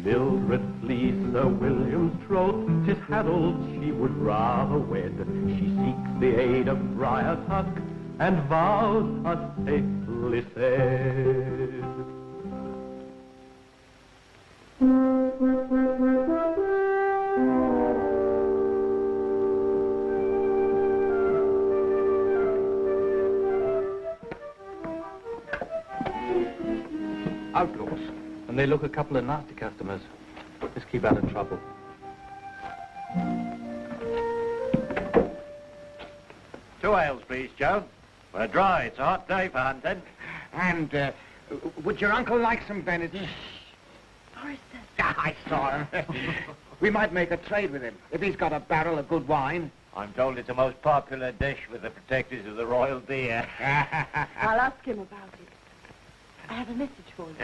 Mildred flees Sir William's throat, 'tis Harold she would rather wed. She seeks the aid of Friar Tuck, and vows are safely said. Outlaws, and they look a couple of nasty customers. Let's keep out of trouble. Two ales, please, Joe. We're dry. It's a hot day for hunting. And, would your uncle like some venison? Forrester. I saw him. We might make a trade with him, if he's got a barrel of good wine. I'm told it's a most popular dish with the protectors of the royal deer. I'll ask him about it. I have a message for you.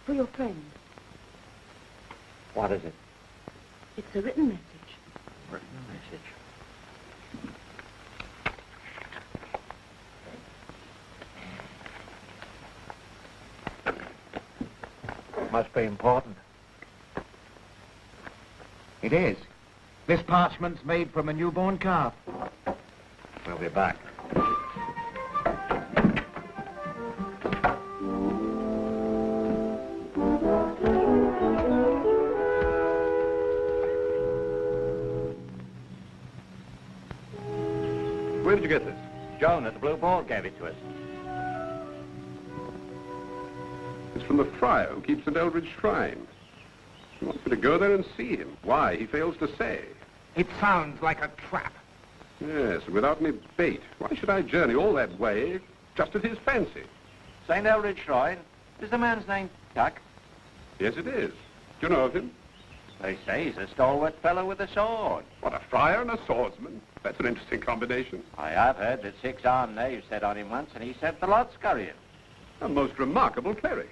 For your friend. What is it? It's a written message. Written message. Must be important. It is. This parchment's made from a newborn calf. We'll be back. Where did you get this? Joan at the Blue Ball gave it to us. It's from the friar who keeps St. Eldridge Shrine. He wants me to go there and see him. Why, he fails to say. It sounds like a trap. Yes, and without any bait. Why should I journey all that way just at his fancy? St. Eldridge Shrine. Is the man's name Tuck? Yes, it is. Do you know of him? They say he's a stalwart fellow with a sword. What, a friar and a swordsman? That's an interesting combination. I have heard that 6 armed knaves set on him once, and he sent the lot scurrying. A most remarkable cleric.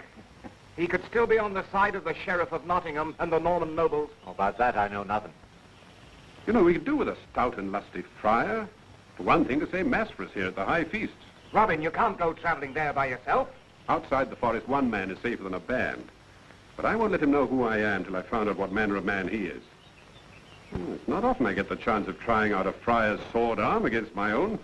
He could still be on the side of the Sheriff of Nottingham and the Norman nobles. About that, I know nothing. You know, we could do with a stout and lusty friar. For one thing, to say mass for us here at the high feasts. Robin, you can't go traveling there by yourself. Outside the forest, one man is safer than a band. But I won't let him know who I am till I found out what manner of man he is. It's not often I get the chance of trying out a friar's sword arm against my own.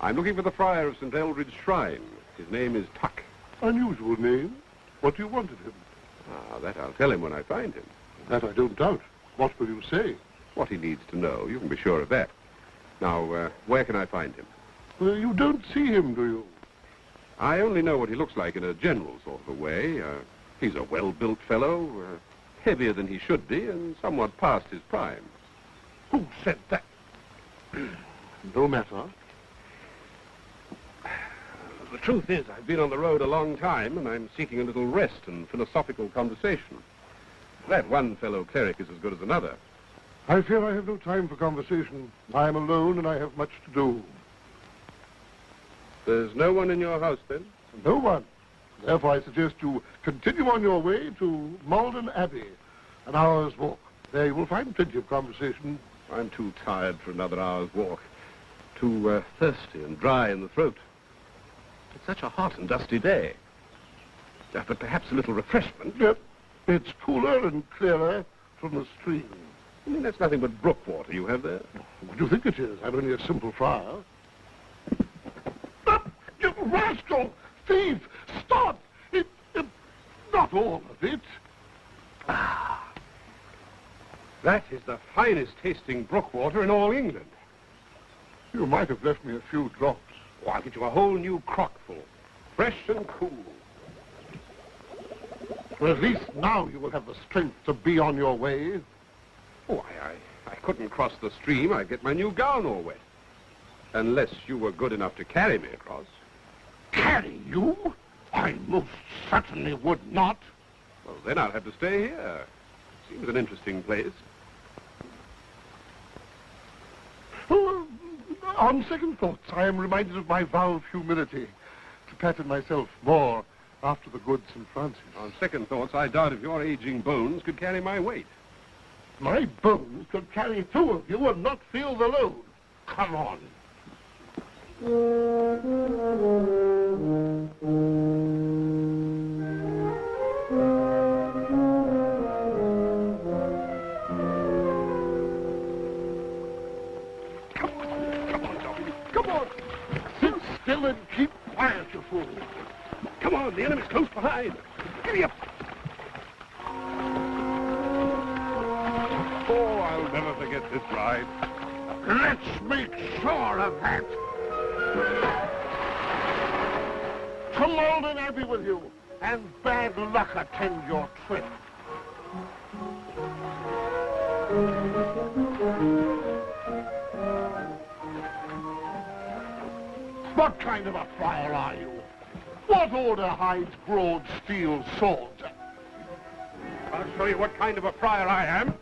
I'm looking for the friar of St. Eldridge Shrine. His name is Tuck. Unusual name. What do you want of him? Ah, that I'll tell him when I find him. That I don't doubt. What will you say? What he needs to know, you can be sure of that. Now, where can I find him? You don't see him, do you? I only know what he looks like in a general sort of a way. He's a well-built fellow, heavier than he should be, and somewhat past his prime. Who said that? No matter. The truth is, I've been on the road a long time, and I'm seeking a little rest and philosophical conversation. That one fellow cleric is as good as another. I fear I have no time for conversation. I am alone, and I have much to do. There's no one in your house, then? No one. Therefore, I suggest you continue on your way to Malden Abbey, an hour's walk. There you will find plenty of conversation. I'm too tired for another hour's walk. Too thirsty and dry in the throat. It's such a hot and dusty day. But perhaps a little refreshment. Yep. It's cooler and clearer from the stream. That's nothing but brook water you have there. What do you think it is? I'm only a simple friar. You rascal! Thief! Stop! Not all of it. That is the finest tasting brook water in all England. You might have left me a few drops. Oh, I'll get you a whole new crock full. Fresh and cool. Well, at least now you will have the strength to be on your way. Oh, I couldn't cross the stream. I'd get my new gown all wet. Unless you were good enough to carry me across. Carry you? I most certainly would not. Well, then I'll have to stay here. Seems an interesting place. Oh, on second thoughts, I am reminded of my vow of humility to pattern myself more after the good St. Francis. On second thoughts, I doubt if your aging bones could carry my weight. My bones could carry two of you and not feel the load. Come on. Come on. Sit still and keep quiet, you fool. Come on, the enemy's close behind. Giddy up. Oh, I'll never forget this ride. Let's make sure of that. To Malden Abbey with you, and bad luck attend your trip. What kind of a friar are you? What order hides broad steel swords? I'll show you what kind of a friar I am.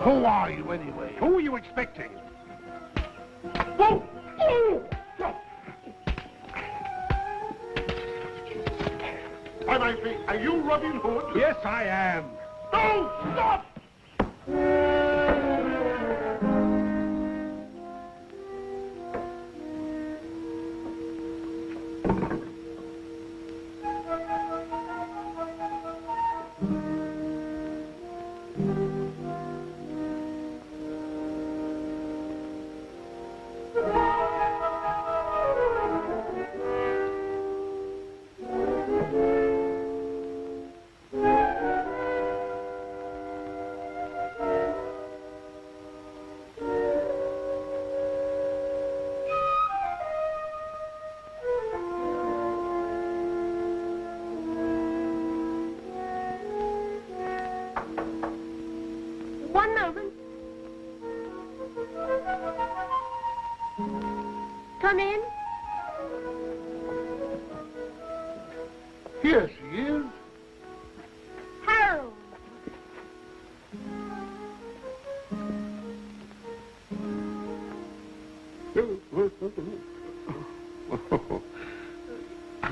Who are you, anyway? Who are you expecting? Whoa! Oh! I might be. Are you Robin Hood? Yes, I am. No! Stop! One moment. Come in. Here she is. Harold.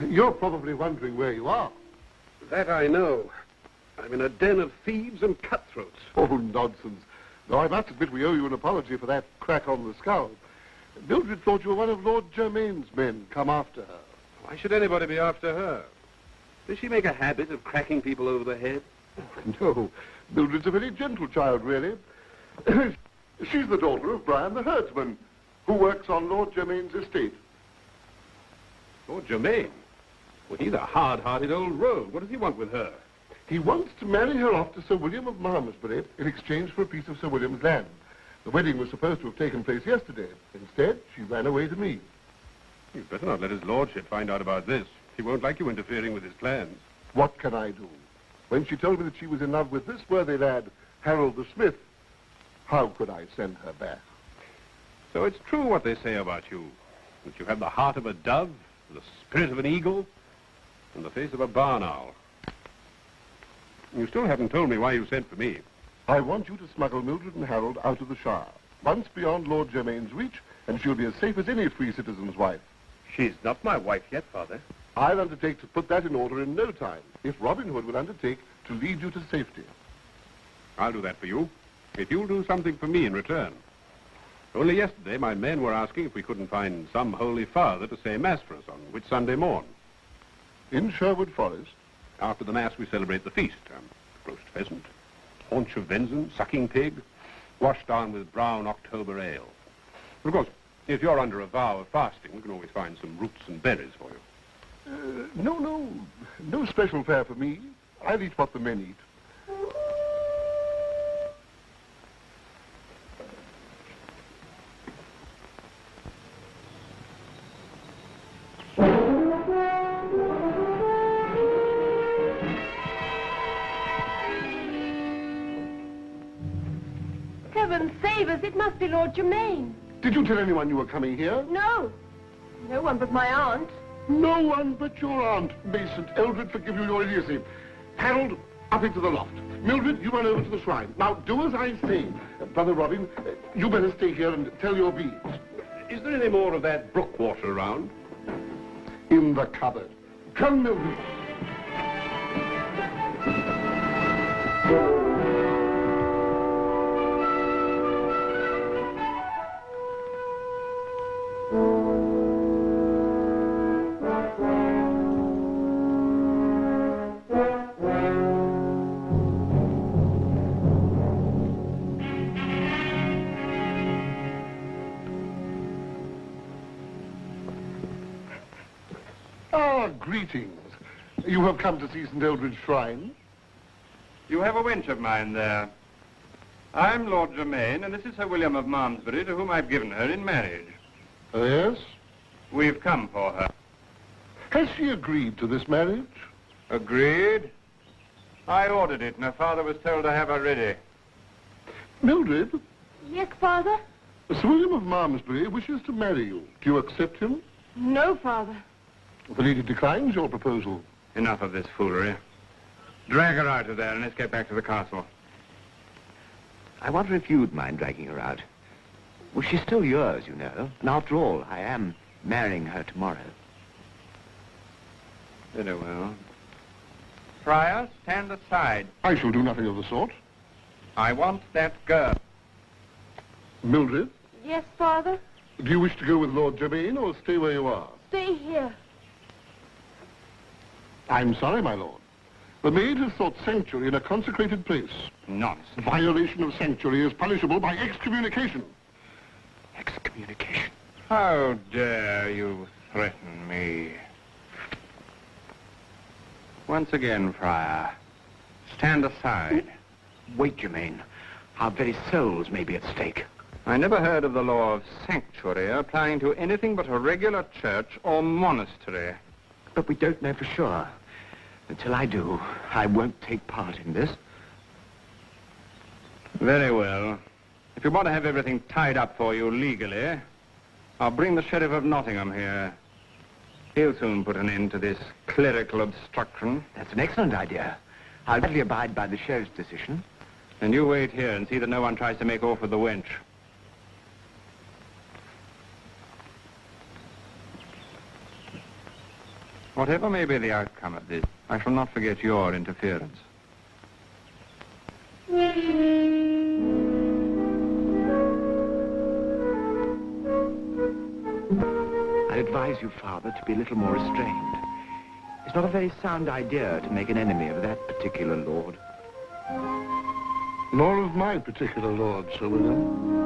You're probably wondering where you are. That I know. I'm in a den of thieves and cutthroats. Oh, nonsense. Though I must admit we owe you an apology for that crack on the skull. Mildred thought you were one of Lord Germain's men come after her. Why should anybody be after her? Does she make a habit of cracking people over the head? No, Mildred's a very gentle child, really. She's the daughter of Brian the herdsman, who works on Lord Germain's estate. Lord Germain? Well, he's a hard-hearted old rogue. What does he want with her? He wants to marry her off to Sir William of Malmesbury in exchange for a piece of Sir William's land. The wedding was supposed to have taken place yesterday. Instead, she ran away to me. You'd better not let his lordship find out about this. He won't like you interfering with his plans. What can I do? When she told me that she was in love with this worthy lad, Harold the Smith, how could I send her back? So it's true what they say about you, that you have the heart of a dove, the spirit of an eagle, and the face of a barn owl. You still haven't told me why you sent for me. I want you to smuggle Mildred and Harold out of the Shire, once beyond Lord Germain's reach, and she'll be as safe as any free citizen's wife. She's not my wife yet, Father. I'll undertake to put that in order in no time, if Robin Hood will undertake to lead you to safety. I'll do that for you, if you'll do something for me in return. Only yesterday, my men were asking if we couldn't find some holy father to say Mass for us on Whit Sunday morn. In Sherwood Forest? After the Mass, we celebrate the feast. Roast pheasant, haunch of venison, sucking pig, washed down with brown October ale. Of course, if you're under a vow of fasting, we can always find some roots and berries for you. No special fare for me. I'll eat what the men eat. heavens save us, it must be Lord Germain. Did you tell anyone you were coming here? No. No one but my aunt. No one but your aunt. May St. Eldred forgive you your idiocy. Harold, up into the loft. Mildred, you run over to the shrine. Now, do as I say. Brother Robin, you better stay here and tell your beads. Is there any more of that brook water around? In the cupboard. Come, Mildred. Greetings. You have come to see St. Eldred's shrine? You have a wench of mine there. I'm Lord Germain, and this is Sir William of Malmesbury, to whom I've given her in marriage. Oh, yes? We've come for her. Has she agreed to this marriage? Agreed. I ordered it, and her father was told to have her ready. Mildred, Yes, Father? Sir William of Malmesbury wishes to marry you. Do you accept him? No, Father. The lady declines your proposal. Enough of this foolery. Drag her out of there, and let's get back to the castle. I wonder if you'd mind dragging her out. Well, she's still yours, you know. And after all, I am marrying her tomorrow. Very well. Friar, stand aside. I shall do nothing of the sort. I want that girl. Mildred, Yes, Father? do you wish to go with Lord Germain or stay where you are? Stay here. I'm sorry, my lord. The maid has sought sanctuary in a consecrated place. Nonsense. Violation of sanctuary is punishable by excommunication. Excommunication. How dare you threaten me? Once again, Friar, stand aside. Wait, Germain. Our very souls may be at stake. I never heard of the law of sanctuary applying to anything but a regular church or monastery. But we don't know for sure. Until I do, I won't take part in this. Very well. If you want to have everything tied up for you legally, I'll bring the Sheriff of Nottingham here. He'll soon put an end to this clerical obstruction. That's an excellent idea. I'll gladly abide by the sheriff's decision. And you wait here and see that no one tries to make off with the wench. Whatever may be the outcome of this, I shall not forget your interference. I advise you, Father, to be a little more restrained. It's not a very sound idea to make an enemy of that particular lord. Nor of my particular lord, Sir William.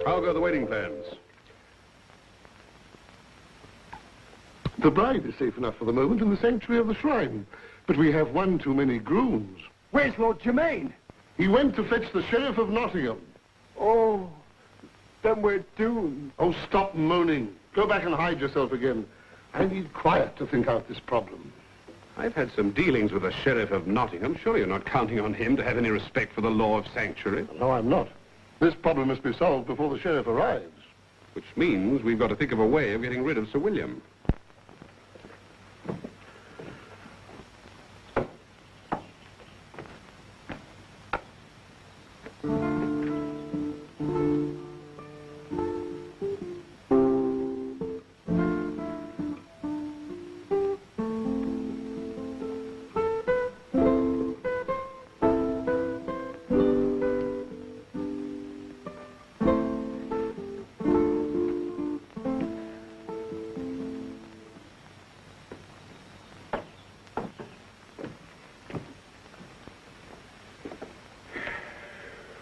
How go the wedding plans? The bride is safe enough for the moment in the sanctuary of the shrine. But we have one too many grooms. Where's Lord Germain? He went to fetch the Sheriff of Nottingham. Oh, then we're doomed. Oh, stop moaning. Go back and hide yourself again. I need quiet to think out this problem. I've had some dealings with the Sheriff of Nottingham. Surely you're not counting on him to have any respect for the law of sanctuary. No, I'm not. This problem must be solved before the sheriff arrives. Which means we've got to think of a way of getting rid of Sir William.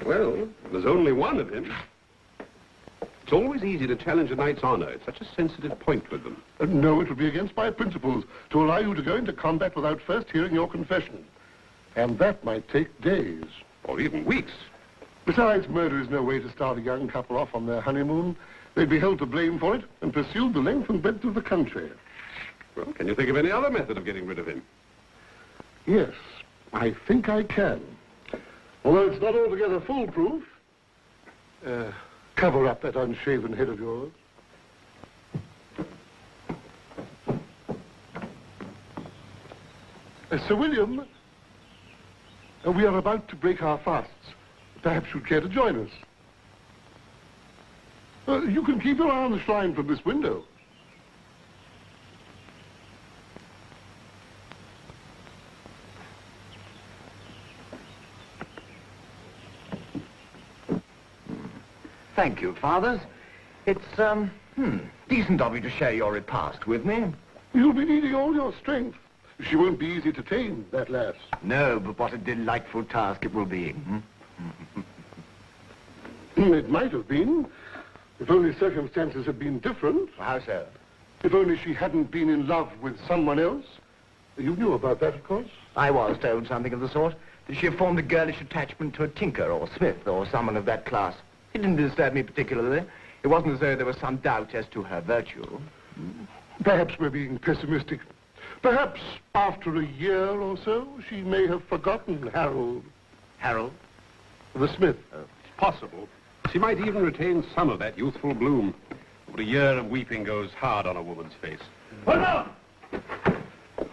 Well, there's only one of him. It's always easy to challenge a knight's honor. It's such a sensitive point with them. No, it would be against my principles to allow you to go into combat without first hearing your confession. And that might take days. Or even weeks. Besides, murder is no way to start a young couple off on their honeymoon. They'd be held to blame for it and pursued the length and breadth of the country. Well, can you think of any other method of getting rid of him? Yes, I think I can. Although it's not altogether foolproof. Cover up that unshaven head of yours. Sir William, we are about to break our fasts. Perhaps you'd care to join us. You can keep your eye on the shrine from this window. Thank you, fathers. It's, decent of you to share your repast with me. You'll be needing all your strength. She won't be easy to tame, that lass. No, but what a delightful task it will be. It might have been, if only circumstances had been different. How so? If only she hadn't been in love with someone else. You knew about that, of course. I was told something of the sort. That she had formed a girlish attachment to a tinker or smith or someone of that class. It didn't disturb me particularly. It wasn't as though there was some doubt as to her virtue. Perhaps we're being pessimistic. Perhaps after a year or so, she may have forgotten Harold. Harold? The smith. It's possible. She might even retain some of that youthful bloom. But a year of weeping goes hard on a woman's face. Enough!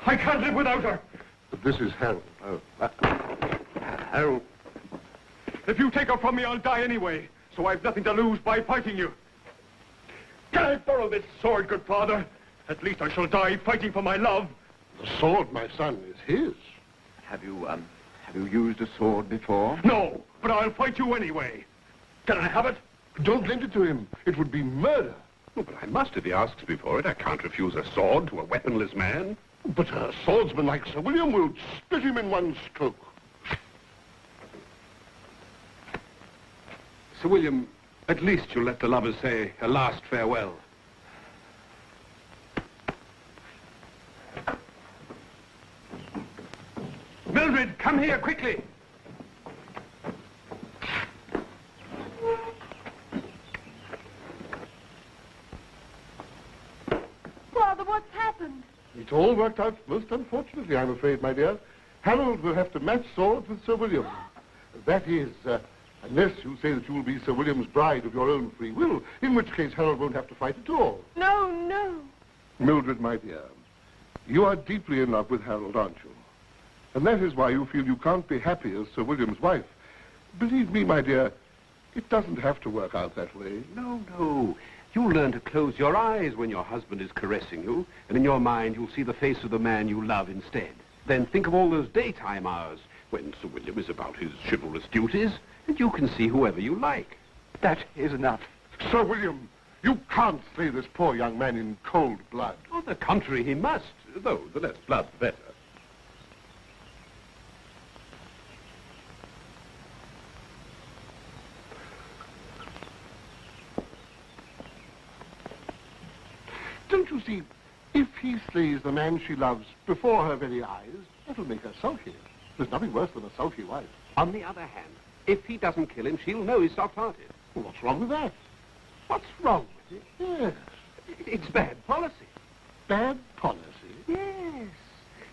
I can't live without her. But this is Harold. Harold. If you take her from me, I'll die anyway. So I've nothing to lose by fighting you. Can I borrow this sword, good father? At least I shall die fighting for my love. The sword, my son, is his. Have you used a sword before? No, but I'll fight you anyway. Can I have it? Don't lend it to him. It would be murder. Oh, but I must if he asks me for it. I can't refuse a sword to a weaponless man. But a swordsman like Sir William will split him in one stroke. Sir William, at least you'll let the lovers say a last farewell. Mildred, come here quickly. Father, what's happened? It all worked out most unfortunately, I'm afraid, my dear. Harold will have to match swords with Sir William. That is, unless you say that you will be Sir William's bride of your own free will, in which case Harold won't have to fight at all. No, no. Mildred, my dear, you are deeply in love with Harold, aren't you? And that is why you feel you can't be happy as Sir William's wife. Believe me, my dear, it doesn't have to work out that way. No. You'll learn to close your eyes when your husband is caressing you, and in your mind you'll see the face of the man you love instead. Then think of all those daytime hours when Sir William is about his chivalrous duties, and you can see whoever you like. That is enough. Sir William, you can't slay this poor young man in cold blood. On the contrary, he must, though the less blood, the better. Don't you see, if he slays the man she loves before her very eyes, that'll make her sulky. There's nothing worse than a sulky wife. On the other hand, if he doesn't kill him, she'll know he's soft-hearted. Well, what's wrong with that? What's wrong with it? Yes. It's bad policy. Bad policy? Yes.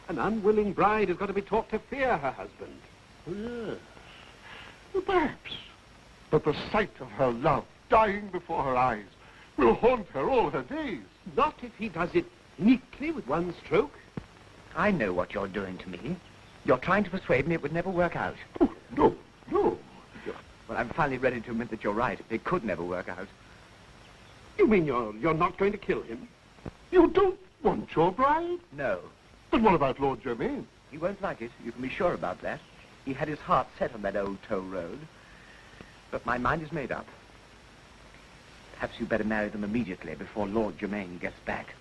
An unwilling bride has got to be taught to fear her husband. Oh, yes. Well, perhaps. But the sight of her love dying before her eyes will haunt her all her days. Not if he does it neatly with one stroke. I know what you're doing to me. You're trying to persuade me it would never work out. Oh, no. Well, I'm finally ready to admit that you're right. It could never work out. You mean you're not going to kill him? You don't want your bride? No. But what about Lord Germain? He won't like it. You can be sure about that. He had his heart set on that old toll road. But my mind is made up. Perhaps you'd better marry them immediately before Lord Germain gets back.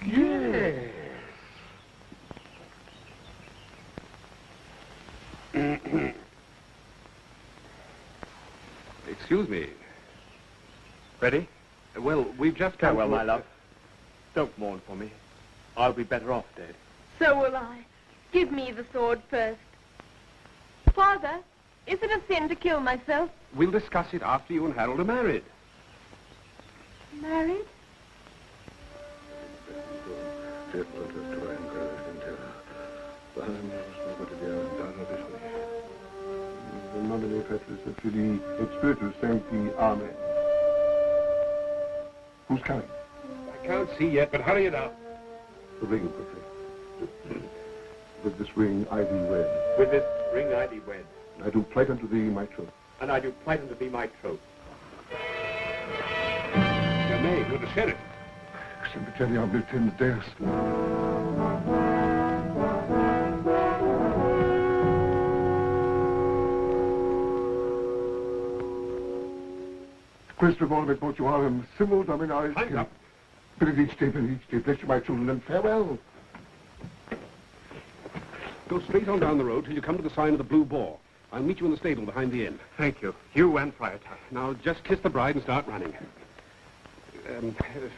Yes. Excuse me. Ready? Well, we've just come... Farewell, my love. Don't mourn for me. I'll be better off dead. So will I. Give me the sword first. Father, is it a sin to kill myself? We'll discuss it after you and Harold are married. Married? Who's coming? I can't see yet, but hurry it up. The ring, Professor. With this ring I thee wed. With this ring I thee wed. And I do plight unto thee my troth. And I do plight unto thee my troth. Your maid, you're the sheriff. Secretary of Milton's desk. Questo volve potuarem simul dominaris. Hands up. Benedicite, bless you, my children, and farewell. Go straight on down the road till you come to the sign of the Blue Boar. I'll meet you in the stable behind the inn. Thank you. You and Friar Tuck. Now, just kiss the bride and start running.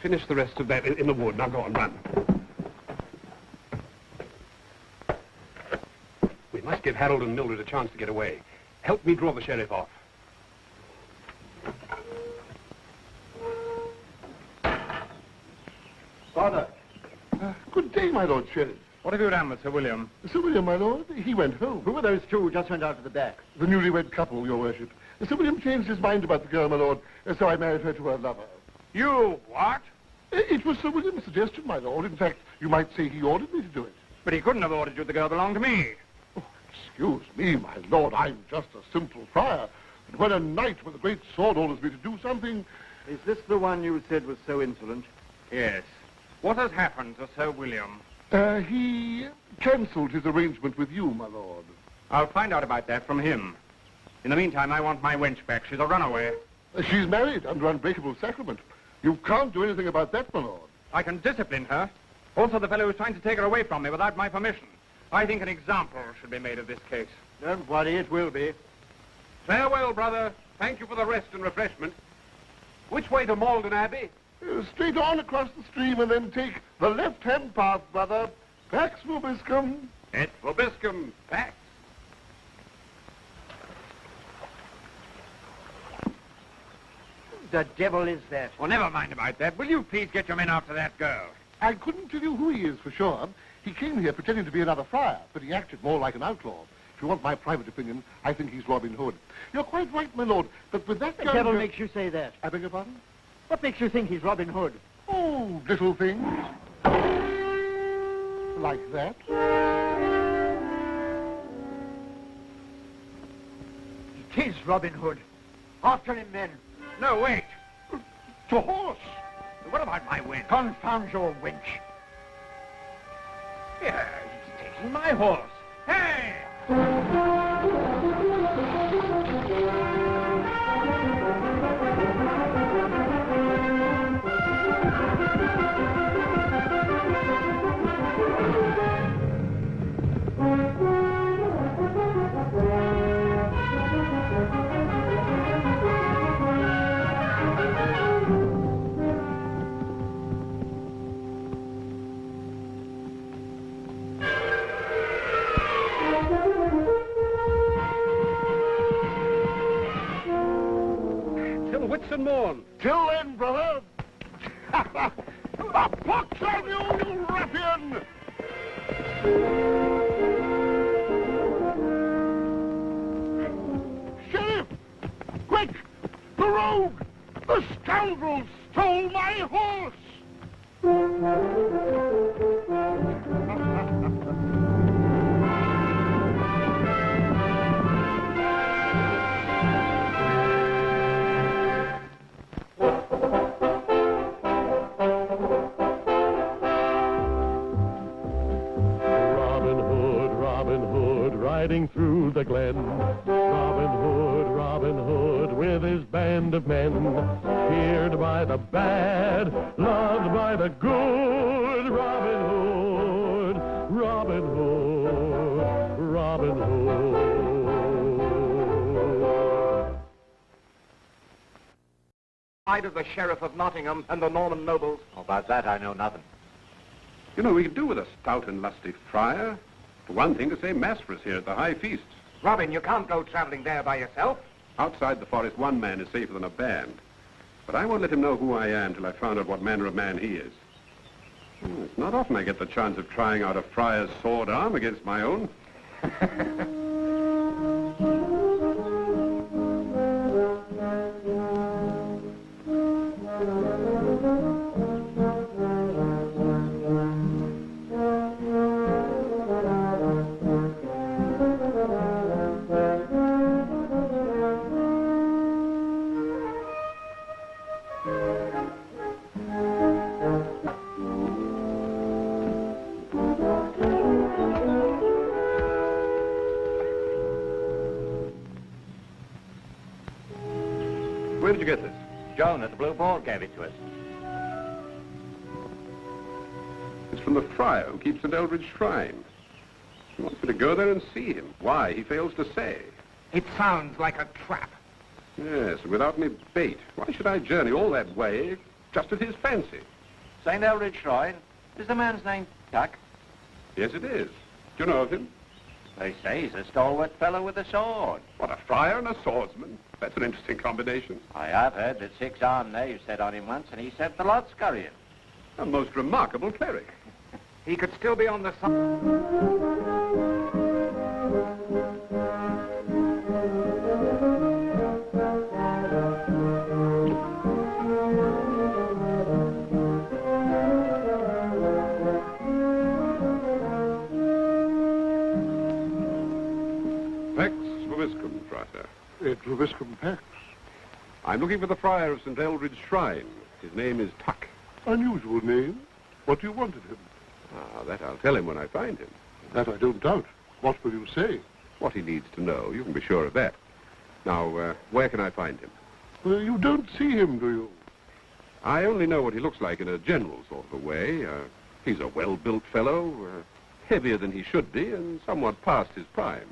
Finish the rest of that in the wood. Now, go on, run. We must give Harold and Mildred a chance to get away. Help me draw the sheriff off. Father, Good day, my Lord Sheriff. what have you done with Sir William? Sir William, my lord, he went home. Who were those two just went out to the back? The newlywed couple, your worship. Sir William changed his mind about the girl, my lord, so I married her to her lover. You what? It was Sir William's suggestion, my lord. In fact, you might say he ordered me to do it. But he couldn't have ordered you. The girl belonged to me. Oh, excuse me, my lord, I'm just a simple friar. But when a knight with a great sword orders me to do something... Is this the one you said was so insolent? Yes. What has happened to Sir William? He cancelled his arrangement with you, my lord. I'll find out about that from him. In the meantime, I want my wench back. She's a runaway. She's married under unbreakable sacrament. You can't do anything about that, my lord. I can discipline her. Also, the fellow who's trying to take her away from me without my permission. I think an example should be made of this case. Don't worry, it will be. Farewell, brother. Thank you for the rest and refreshment. Which way to Malden Abbey? Straight on across the stream and then take the left-hand path, brother. Pax vobiscum. Et vobiscum. Pax. The devil is that? Oh, never mind about that. Will you please get your men after that girl? I couldn't tell you who he is for sure. He came here pretending to be another friar, but he acted more like an outlaw. If you want my private opinion, I think he's Robin Hood. You're quite right, my lord, but with that The gun... devil makes you say that. I beg your pardon? What makes you think he's Robin Hood? Oh, little things. Like that. It is Robin Hood. After him, men. No, wait. To horse. What about my wench? Confound your wench. Yeah, he's taking my horse. Hey! Whitsun morn. Till then, brother. A pox on you, you ruffian! Sheriff! Quick! The rogue! The scoundrel stole my horse! Riding through the glen, Robin Hood, with his band of men, feared by the bad, loved by the good. Robin Hood, Robin Hood, Robin Hood. Side of the Sheriff of Nottingham and the Norman nobles. About that, I know nothing. You know, we could do with a stout and lusty friar. For one thing, to say mass for us here at the high feast. Robin, you can't go traveling there by yourself. Outside the forest, one man is safer than a band. But I won't let him know who I am till I found out what manner of man he is. It's not often I get the chance of trying out a friar's sword arm against my own. Where did you get this? Joan at the Blue Boar gave it to us. It's from the friar who keeps St. Eldred's shrine. He wants me to go there and see him. Why, he fails to say. It sounds like a trap. Yes, and without any bait. Why should I journey all that way just at his fancy? St. Eldred's shrine? Is the man's name Tuck? Yes, it is. Do you know of him? They say he's a stalwart fellow with a sword. What, a friar and a swordsman? That's an interesting combination. I have heard that 6 armed knaves set on him once, and he sent the lot scurrying. A most remarkable cleric. He could still be on the side. Pex Vobiscum, frater. Et Vobiscum Pax. I'm looking for the friar of St. Eldred's shrine. His name is Tuck. Unusual name. What do you want of him? Ah, that I'll tell him when I find him. That I don't doubt. What will you say? What he needs to know, you can be sure of that. Now, where can I find him? Well, you don't see him, do you? I only know what he looks like in a general sort of a way. He's a well-built fellow, heavier than he should be, and somewhat past his prime.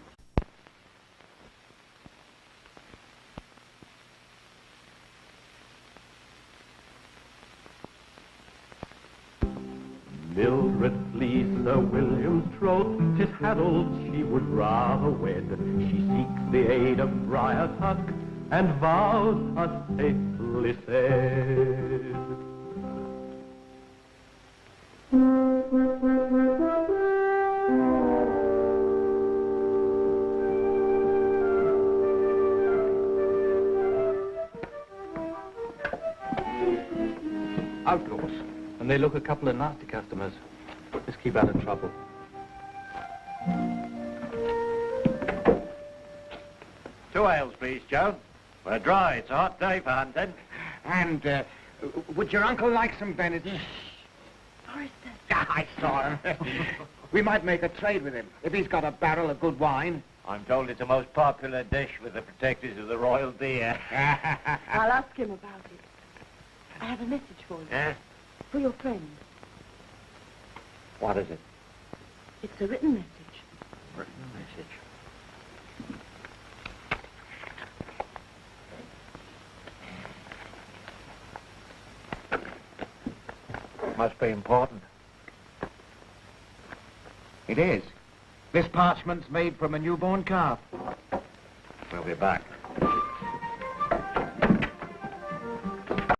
Mildred flees Sir William's troth, 'tis Harold she would rather wed. She seeks the aid of Friar Tuck, and vows are safely said. Outdoors. And they look a couple of nasty customers. Let's keep out of trouble. 2 ales, please, Joe. We're dry. It's a hot day for hunting. And, would your uncle like some Benedict? Forrester. I saw him. We might make a trade with him, if he's got a barrel of good wine. I'm told it's a most popular dish with the protectors of the royal deer. I'll ask him about it. I have a message for you. For your friend. What is it? It's a written message. Written message. Must be important. It is. This parchment's made from a newborn calf. We'll be back.